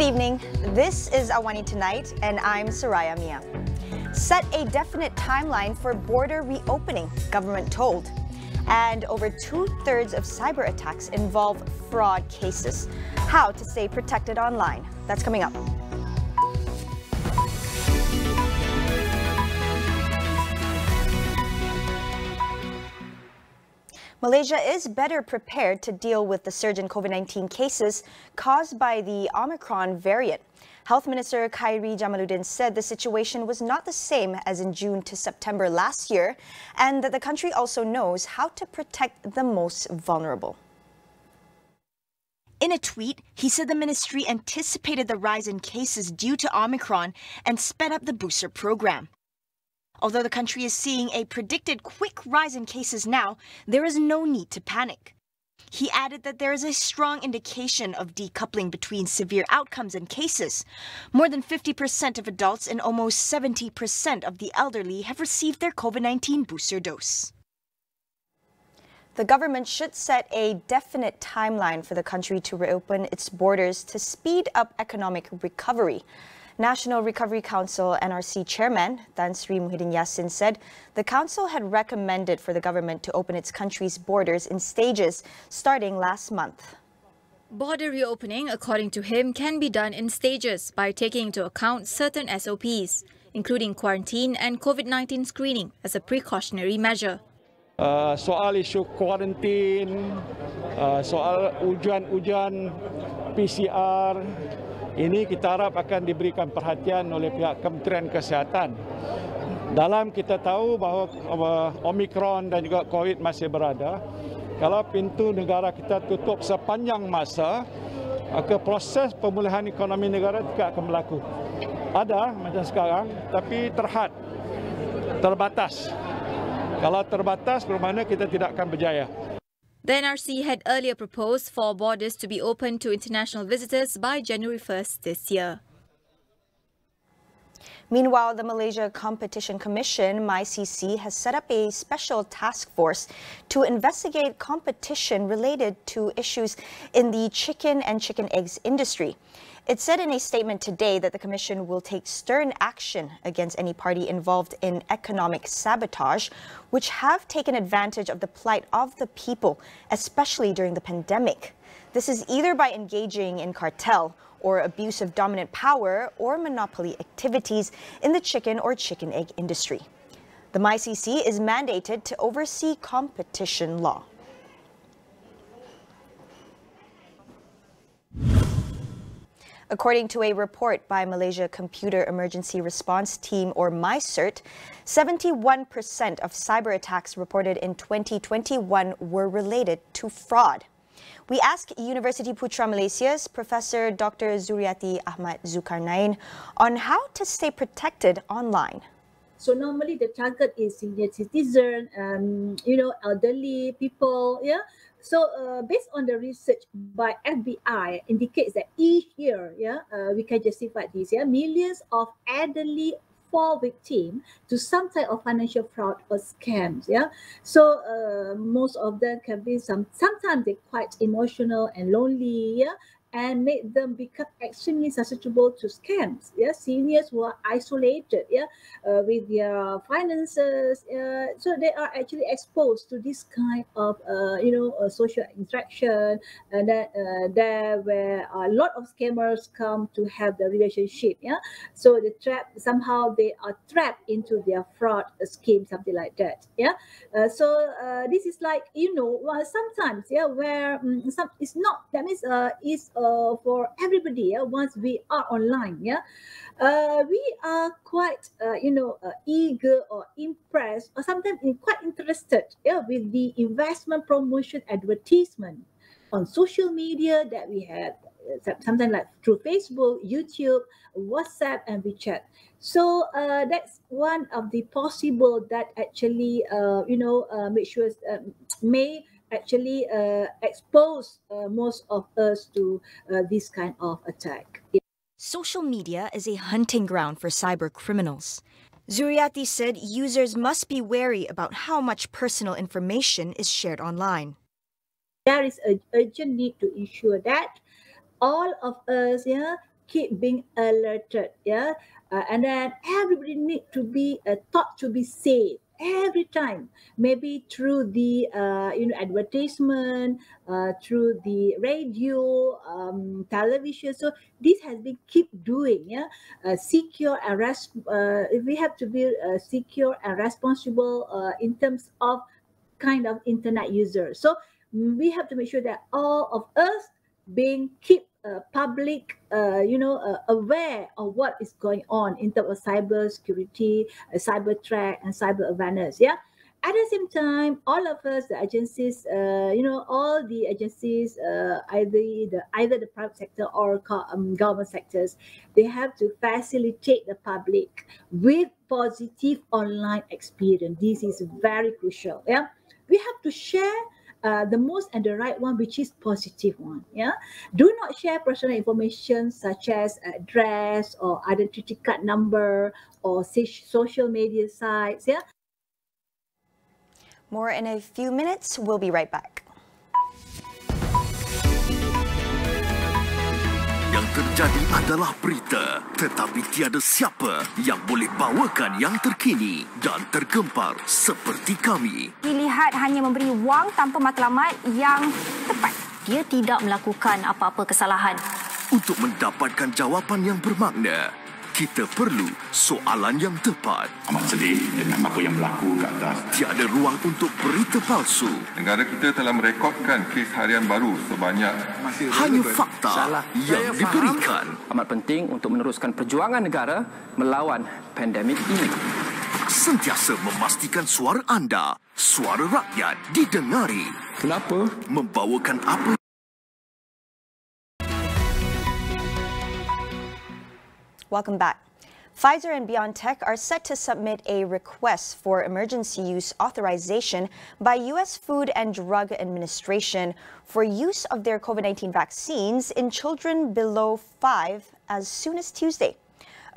evening. This is AWANI Tonight, and I'm Saraya Mia. Set a definite timeline for border reopening, government told. And over 2/3 of cyber attacks involve fraud cases. How to stay protected online. That's coming up. Malaysia is better prepared to deal with the surge in COVID-19 cases caused by the Omicron variant. Health Minister Khairi Jamaluddin said the situation was not the same as in June to September last year, and that the country also knows how to protect the most vulnerable. In a tweet, he said the ministry anticipated the rise in cases due to Omicron and sped up the booster program. Although the country is seeing a predicted quick rise in cases now, there is no need to panic. He added that there is a strong indication of decoupling between severe outcomes and cases. More than 50% of adults and almost 70% of the elderly have received their COVID-19 booster dose. The government should set a definite timeline for the country to reopen its borders to speed up economic recovery. National Recovery Council NRC Chairman Tan Sri Muhyiddin Yassin said the council had recommended for the government to open its country's borders in stages starting last month. Border reopening, according to him, can be done in stages by taking into account certain SOPs, including quarantine and COVID-19 screening as a precautionary measure. Soal isu kuarantin, soal ujian PCR, ini kita harap akan diberikan perhatian oleh pihak Kementerian Kesihatan. Dalam kita tahu bahawa Omicron dan juga COVID masih berada, kalau pintu negara kita tutup sepanjang masa, maka proses pemulihan ekonomi negara tidak akan berlaku. Ada macam sekarang, tapi terbatas. Kalau terbatas, bermakna kita tidak akan berjaya. The NRC had earlier proposed for borders to be open to international visitors by January 1st this year. Meanwhile, the Malaysia Competition Commission, MyCC, has set up a special task force to investigate competition related to issues in the chicken and chicken eggs industry. It said in a statement today that the Commission will take stern action against any party involved in economic sabotage, which have taken advantage of the plight of the people, especially during the pandemic. This is either by engaging in cartel or abuse of dominant power or monopoly activities in the chicken or chicken egg industry. The MyCC is mandated to oversee competition law. According to a report by Malaysia Computer Emergency Response Team, or MyCERT, 71% of cyber attacks reported in 2021 were related to fraud. We asked University Putra Malaysia's Professor Dr. Zuriati Ahmad Zulkarnain on how to stay protected online. So normally the target is senior citizen, elderly people, yeah. So based on the research by FBI indicates that each year, we can justify this, millions of elderly fall victim to some type of financial fraud or scams, So most of them can be sometimes they're quite emotional and lonely, and make them become extremely susceptible to scams. Seniors who are isolated, with their finances, so they are actually exposed to this kind of, social interaction, and that there where a lot of scammers come to have the relationship. So somehow they are trapped into their fraud scheme, something like that. So this is like sometimes where some it's not, that means is for everybody. Once we are online, we are quite eager or impressed, or sometimes quite interested with the investment promotion advertisement on social media that we have, sometimes like through Facebook, YouTube, WhatsApp, and WeChat. So that's one of the possible that actually make sure may actually expose most of us to this kind of attack. Social media is a hunting ground for cyber criminals. Zuriati said users must be wary about how much personal information is shared online. There is an urgent need to ensure that all of us keep being alerted, yeah, and then everybody need to be taught to be safe every time, maybe through the advertisement, through the radio, television. So this has been keep doing, yeah, secure and we have to be secure and responsible in terms of kind of internet users. So we have to make sure that all of us being keep public, aware of what is going on in terms of cyber security, cyber threat, and cyber awareness. Yeah. At the same time, all of us, the agencies, all the agencies, either the private sector or government sectors, they have to facilitate the public with positive online experience. This is very crucial. Yeah, we have to share the most and the right one, which is positive one. Yeah, do not share personal information such as address or identity card number or social media sites. Yeah. More in a few minutes. We'll be right back. Yang terjadi adalah berita, tetapi tiada siapa yang boleh bawakan yang terkini dan tergempar seperti kami. Dilihat hanya memberi wang tanpa matlamat yang tepat. Dia tidak melakukan apa-apa kesalahan. Untuk mendapatkan jawapan yang bermakna, kita perlu soalan yang tepat. Amat sedih dengan apa yang berlaku ke atas. Tiada ruang untuk berita palsu. Negara kita telah merekodkan kes harian baru sebanyak hanya fakta yang diberikan. Amat penting untuk meneruskan perjuangan negara melawan pandemik ini. Sentiasa memastikan suara anda, suara rakyat didengari. Kenapa? Membawakan apa. Welcome back. Pfizer and BioNTech are set to submit a request for emergency use authorization by U.S. Food and Drug Administration for use of their COVID-19 vaccines in children below 5 as soon as Tuesday.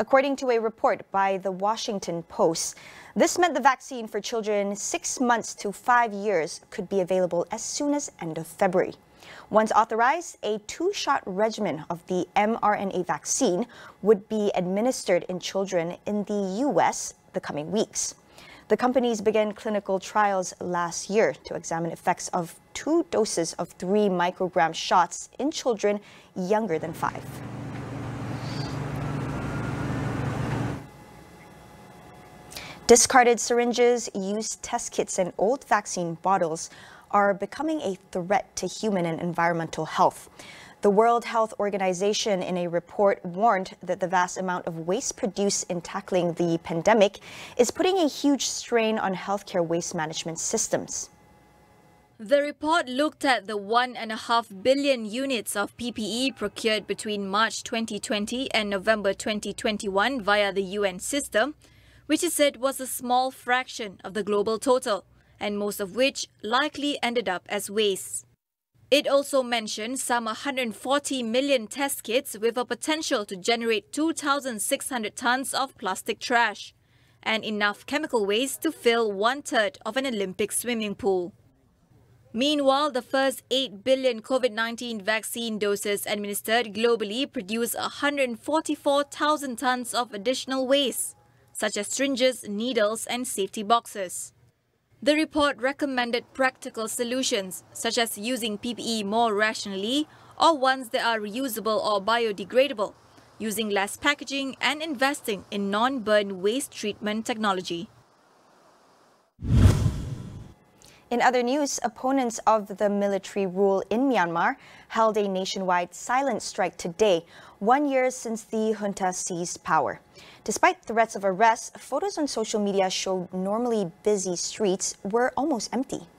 According to a report by the Washington Post, this meant the vaccine for children 6 months to 5 years could be available as soon as end of February. Once authorized, a 2-shot regimen of the mRNA vaccine would be administered in children in the U.S. the coming weeks. The companies began clinical trials last year to examine effects of 2 doses of 3 microgram shots in children younger than 5. Discarded syringes, used test kits, and old vaccine bottles are becoming a threat to human and environmental health. The World Health Organization, in a report, warned that the vast amount of waste produced in tackling the pandemic is putting a huge strain on healthcare waste management systems. The report looked at the 1.5 billion units of PPE procured between March 2020 and November 2021 via the UN system, which it said was a small fraction of the global total, and most of which likely ended up as waste. It also mentioned some 140 million test kits with a potential to generate 2,600 tons of plastic trash and enough chemical waste to fill 1/3 of an Olympic swimming pool. Meanwhile, the first 8 billion COVID-19 vaccine doses administered globally produced 144,000 tons of additional waste, such as syringes, needles, and safety boxes. The report recommended practical solutions, such as using PPE more rationally or ones that are reusable or biodegradable, using less packaging and investing in non-burn waste treatment technology. In other news, opponents of the military rule in Myanmar held a nationwide silent strike today, 1 year since the junta seized power. Despite threats of arrest, photos on social media showed normally busy streets were almost empty.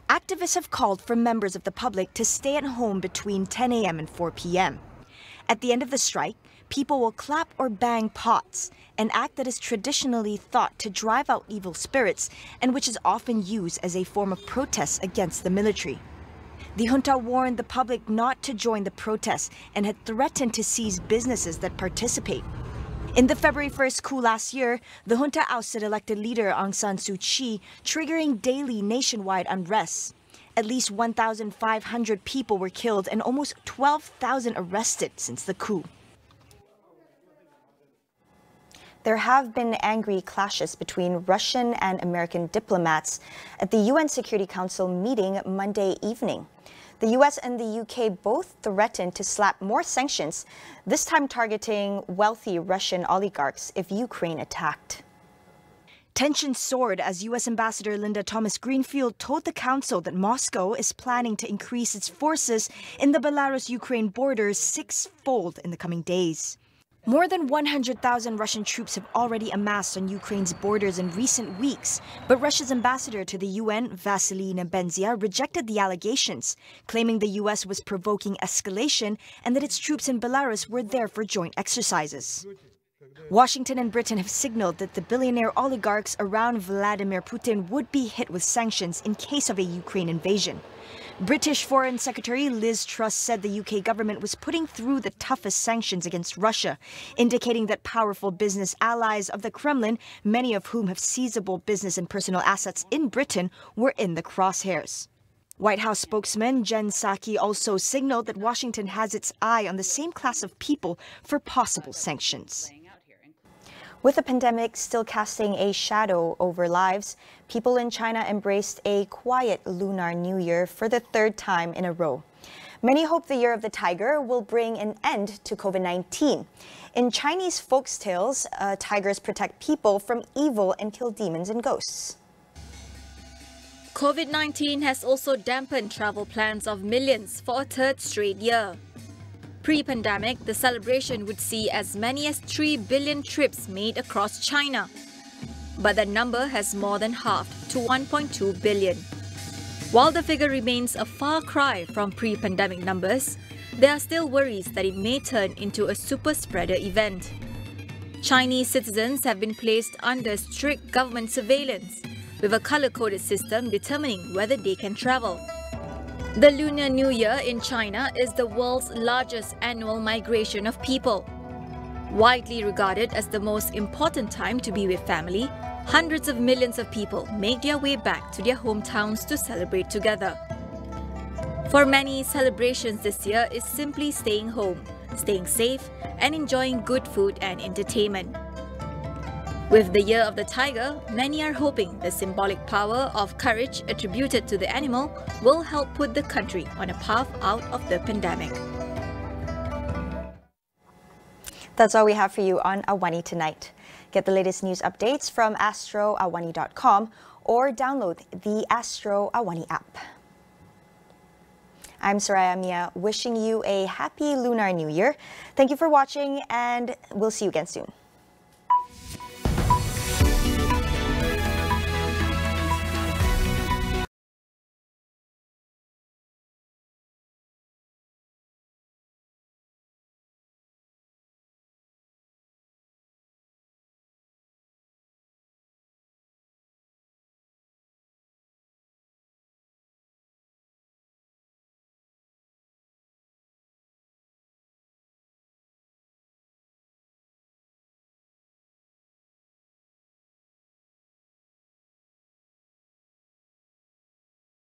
Activists have called for members of the public to stay at home between 10 a.m. and 4 p.m. At the end of the strike, people will clap or bang pots, an act that is traditionally thought to drive out evil spirits and which is often used as a form of protest against the military. The junta warned the public not to join the protests and had threatened to seize businesses that participate. In the February 1st coup last year, the junta ousted elected leader Aung San Suu Kyi, triggering daily nationwide unrest. At least 1,500 people were killed and almost 12,000 arrested since the coup. There have been angry clashes between Russian and American diplomats at the UN Security Council meeting Monday evening. The US and the UK both threatened to slap more sanctions, this time targeting wealthy Russian oligarchs if Ukraine attacked. Tensions soared as U.S. Ambassador Linda Thomas-Greenfield told the Council that Moscow is planning to increase its forces in the Belarus-Ukraine borders six-fold in the coming days. More than 100,000 Russian troops have already amassed on Ukraine's borders in recent weeks, but Russia's ambassador to the UN, Vasily Nebenzia, rejected the allegations, claiming the U.S. was provoking escalation and that its troops in Belarus were there for joint exercises. Washington and Britain have signaled that the billionaire oligarchs around Vladimir Putin would be hit with sanctions in case of a Ukraine invasion. British Foreign Secretary Liz Truss said the UK government was putting through the toughest sanctions against Russia, indicating that powerful business allies of the Kremlin, many of whom have seizable business and personal assets in Britain, were in the crosshairs. White House spokesman Jen Psaki also signaled that Washington has its eye on the same class of people for possible sanctions. With the pandemic still casting a shadow over lives, people in China embraced a quiet Lunar New Year for the third time in a row. Many hope the Year of the Tiger will bring an end to COVID-19. In Chinese folktales, tigers protect people from evil and kill demons and ghosts. COVID-19 has also dampened travel plans of millions for a third straight year. Pre-pandemic, the celebration would see as many as 3 billion trips made across China. But that number has more than halved to 1.2 billion. While the figure remains a far cry from pre-pandemic numbers, there are still worries that it may turn into a super spreader event. Chinese citizens have been placed under strict government surveillance, with a color-coded system determining whether they can travel. The Lunar New Year in China is the world's largest annual migration of people. Widely regarded as the most important time to be with family, hundreds of millions of people make their way back to their hometowns to celebrate together. For many, celebrations this year is simply staying home, staying safe, and enjoying good food and entertainment. With the Year of the Tiger, many are hoping the symbolic power of courage attributed to the animal will help put the country on a path out of the pandemic. That's all we have for you on AWANI tonight. Get the latest news updates from astroawani.com or download the Astro AWANI app. I'm Saraya Mia, wishing you a happy Lunar New Year. Thank you for watching, and we'll see you again soon.